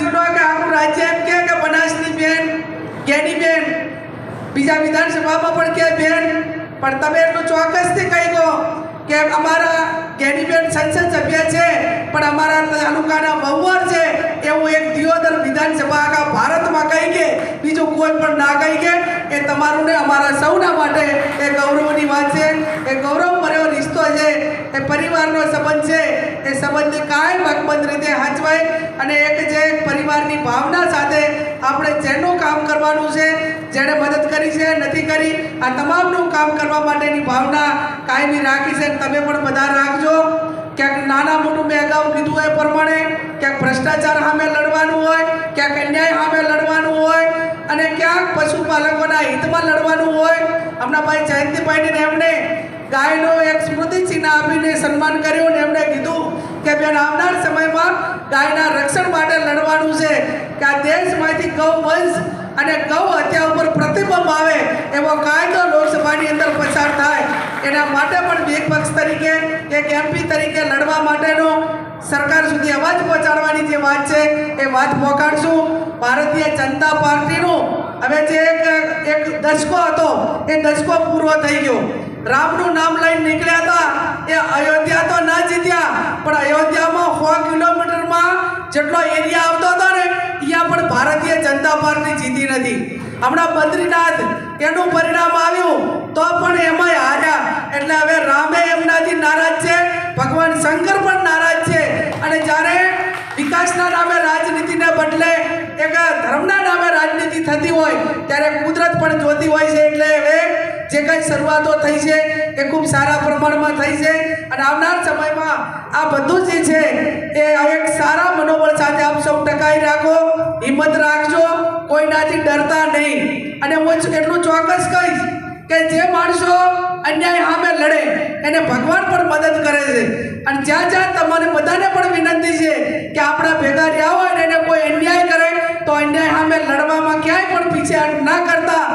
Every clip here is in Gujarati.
જિલ્લો કે આખું રાજ્ય એમ કે બનાસની બેન જ્ઞાનીબેન બીજા વિધાનસભામાં પણ કે બેન, પણ તમે એટલું ચોક્કસથી કહી દો કે અમારા જ્ઞાનીબેન સંસદ સભ્ય છે પણ અમારા તાલુકાના વહુવર છે એવું એક દિયોદર વિધાનસભા આખા ભારતમાં કહી કે બીજું કોઈ પણ ના કહી કે એ તમારું ને અમારા સૌના માટે એ ગૌરવની વાત છે. એ ગૌરવ ભર્યો રિશ્તો છે, એ પરિવારનો સંબંધ છે. એ સંબંધ કાયમ અકબંધ રીતે સાચવાય અને એક જે પરિવારની ભાવના સાથે આપણે જેનું કામ કરવાનું છે, જેણે મદદ કરી છે નથી કરી, આ તમામનું કામ કરવા માટેની ભાવના કાયમી રાખી છે. તમે પણ બધા રાખજો. ક્યાંક નાના મોટું મેં અગાઉ કીધું એ પ્રમાણે ક્યાંક ભ્રષ્ટાચાર સામે લડવાનું હોય, ક્યાંક અન્યાય સામે લડવાનું હોય અને ક્યાંક પશુપાલકોના હિતમાં લડવાનું હોય. હમણાં ભાઈ જયંતિભાઈને એમણે ગાયનો એક સ્મૃતિ ચિહ્ન આપીને સન્માન કર્યું ને એમણે કીધું કે બેન આવનાર સમયમાં ગાયના રક્ષણ માટે લડવાનું છે કે આ દેશમાંથી ગૌ વંશ અને ગૌ હત્યા ઉપર પ્રતિબંધ આવે એવો કાયદો લોકસભાની અંદર પસાર થાય. એના માટે પણ વિપક્ષ તરીકે એક એમપી તરીકે લડવા માટેનો સરકાર સુધી અવાજ પહોંચાડવાની જે વાત છે એ વાત પહોંચાડશું. ભારતીય જનતા પાર્ટીનું હવે જે એક દશકો હતો એ દશકો પૂરો થઈ ગયો. રામનું નામ લઈને નીકળ્યા હતા, એ અયોધ્યા તો ના જીત્યા પણ અયોધ્યામાં 100 કિલોમીટરમાં જેટલો એરિયા આવતો હતો ને ત્યાં પણ ભારતીય જનતા પાર્ટી જીતી નથી. હમણાં બદ્રીનાથ એનું પરિણામ આવ્યું તો પણ એમાંય હાર્યા. એટલે હવે રામે એમનાથી નારાજ છે, ભગવાન શંકર પણ નારાજ છે. અને જ્યારે વિકાસના નામે રાજનીતિને બદલે એક ધર્મના નામે રાજનીતિ થતી હોય ત્યારે કુદરત પણ જોતી હોય છે. એટલે હવે જે કંઈ શરૂઆતો થઈ છે એ ખૂબ સારા પ્રમાણમાં થઈ છે અને આવનાર સમયમાં આ બધું જે છે એ એક સારા મનોબળ સાથે આપ સૌ ટકાઈ રાખો, હિંમત રાખજો, કોઈનાથી ડરતા નહીં. અને હું એટલું ચોક્કસ કહીશ કે જે માણસો અન્યાય સામે લડે એને ભગવાન પણ મદદ કરે છે. અને જ્યાં જ્યાં તમારે બધાને પણ વિનંતી છે કે આપણા ભેગા રહ્યા હોય ને એને કોઈ અન્યાય કરે તો અન્યાય સામે લડવામાં ક્યાંય પણ પીછેહટ ના કરતા,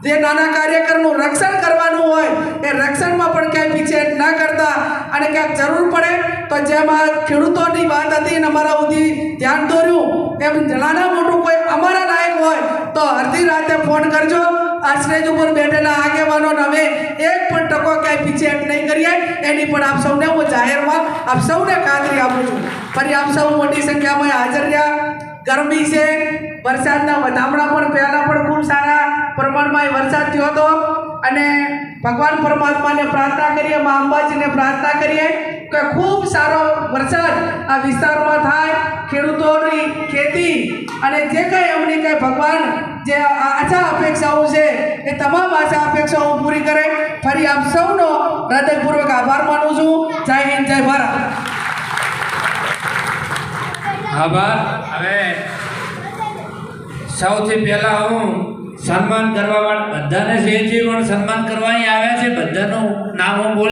જે નાના કાર્યકરનું રક્ષણ કરવાનું હોય એ રક્ષણમાં પણ ક્યાંય પીછેહટ ના કરતા અને ક્યાંક જરૂર પડે તો જેમ આ ખેડૂતોની વાત હતી અને અમારા સુધી ધ્યાન દોર્યું એમ નાના મોટું કોઈ અમારા લાયક હોય તો અડધી રાતે ફોન કરજો. આ સ્ટેજ ઉપર બેઠેલા આગેવાનો અમે એક પણ ટકો ક્યાંય પીછેહટ નહીં કરીએ એની પણ આપ સૌને હું જાહેરમાં આપ સૌને ખાતરી આપું છું. ફરી આપ સૌ મોટી સંખ્યામાં હાજર રહ્યા. ગરમી છે, વરસાદના વધામણા પણ પહેલાં પણ ખૂબ સારા પ્રમાણમાં વરસાદ થયો હતો અને ભગવાન પરમાત્માને પ્રાર્થના કરીએ, મા અંબાજીને પ્રાર્થના કરીએ કે ખૂબ સારો વરસાદ આ વિસ્તારમાં થાય, ખેડૂતોની ખેતી અને જે કંઈ એમની કંઈ ભગવાન જે આશા અપેક્ષાઓ છે એ તમામ આશા અપેક્ષાઓ પૂરી કરે. ફરી આપ સૌનો હૃદયપૂર્વક આભાર માનું છું. જય હિન્દ, જય ભારત. આભાર. હવે સૌથી પહેલાં હું સન્માન કરવા માટે બધાને જે પણ સન્માન કરવા અહીં આવ્યા છે બધાનું નામ હું બોલ